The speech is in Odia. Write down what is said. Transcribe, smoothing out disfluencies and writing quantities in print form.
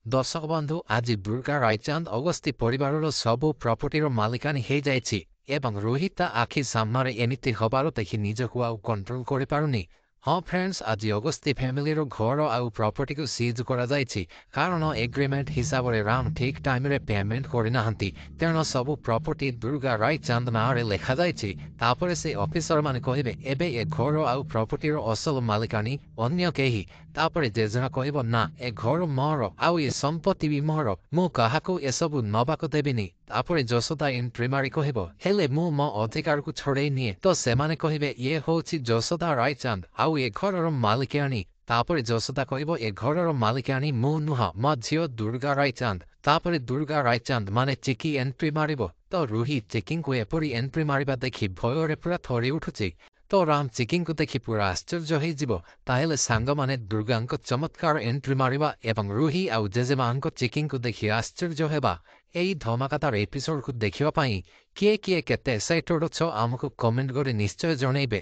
ଦର୍ଶକ ବନ୍ଧୁ ଆଜି ଦୁର୍ଗା ରାୟଚାନ୍ଦ ଅଗସ୍ତି ପରିବାରର ସବୁ ପ୍ରପର୍ଟିର ମାଲିକାଣୀ ହେଇଯାଇଛି ଏବଂ ରୋହିତ ତା ଆଖି ସାମ୍ନାରେ ଏମିତି ହବାର ଦେଖି ନିଜକୁ ଆଉ କଣ୍ଟ୍ରୋଲ କରିପାରୁନି। ହଁ ଫ୍ରେଣ୍ଡସ୍, ଆଜି ଅଗସ୍ତି ଫ୍ୟାମିଲିର ଘର ଆଉ ପ୍ରପର୍ଟିକୁ ସିଜ୍ କରାଯାଇଛି କାରଣ ଏଗ୍ରିମେଣ୍ଟ ହିସାବରେ ରାମ ଠିକ୍ ଟାଇମରେ ପେମେଣ୍ଟ କରିନାହାନ୍ତି। ତେଣୁ ସବୁ ପ୍ରପର୍ଟି ଦୁର୍ଗା ରାୟଚାନ୍ଦ ନାଁରେ ଲେଖାଯାଇଛି। ତାପରେ ସେ ଅଫିସରମାନେ କହିବେ ଏବେ ଏ ଘର ଆଉ ପ୍ରପର୍ଟିର ଅସଲ ମାଲିକାଣୀ ଅନ୍ୟ କେହି। ତାପରେ ଜେଜେମା କହିବ ନା, ଏ ଘର ମୋର ଆଉ ଏ ସମ୍ପତ୍ତି ବି ମୋର, ମୁଁ କାହାକୁ ଏସବୁ ନବାକୁ ଦେବିନି। ତାପରେ ଯଶୋଦା ଏଣ୍ଟ୍ରି ମାରି କହିବ ହେଲେ ମୁଁ ମୋ ଅଧିକାରକୁ ଛଡ଼େଇ ନିଏ। ତ ସେମାନେ କହିବେ ଇଏ ହେଉଛି ଯଶୋଦା ରାୟଚାନ୍ଦ ଆଉ ଏ ଘରର ମାଲିକାଣୀ। ତାପରେ ଯଶୋଦା କହିବ ଏ ଘରର ମାଲିକାଣୀ ମୁଁ ନୁହଁ, ମୋ ଝିଅ ଦୁର୍ଗା ରାୟଚାନ୍ଦ। ତାପରେ ଦୁର୍ଗା ରାୟଚାନ୍ଦ ମାନେ ଚିକି ଏଣ୍ଟ୍ରି ମାରିବ। ତ ରୁହି ଚିକିଙ୍କୁ ଏପରି ଏଣ୍ଟ୍ରି ମାରିବା ଦେଖି ଭୟରେ ପୁରା ଥରି ଉଠୁଛି। ତ ରାମ ଚିକିଙ୍କୁ ଦେଖି ପୁରା ଆଶ୍ଚର୍ଯ୍ୟ ହେଇଯିବ। ତାହେଲେ ସାଙ୍ଗମାନେ ଦୁର୍ଗାଙ୍କ ଚମତ୍କାର ଏଣ୍ଟ୍ରି ମାରିବା ଏବଂ ରୁହି ଆଉ ଜେଜେମାଙ୍କ ଚିକିଙ୍କୁ ଦେଖି ଆଶ୍ଚର୍ଯ୍ୟ ହେବା। ଏହି ଧମାକାଦାର ଏପିସୋଡକୁ ଦେଖିବା ପାଇଁ କିଏ କିଏ କେତେ ଏକ୍ସାଇଟେଡ୍ ଅଛ ଆମକୁ କମେଣ୍ଟ କରି ନିଶ୍ଚୟ ଜଣେଇବେ।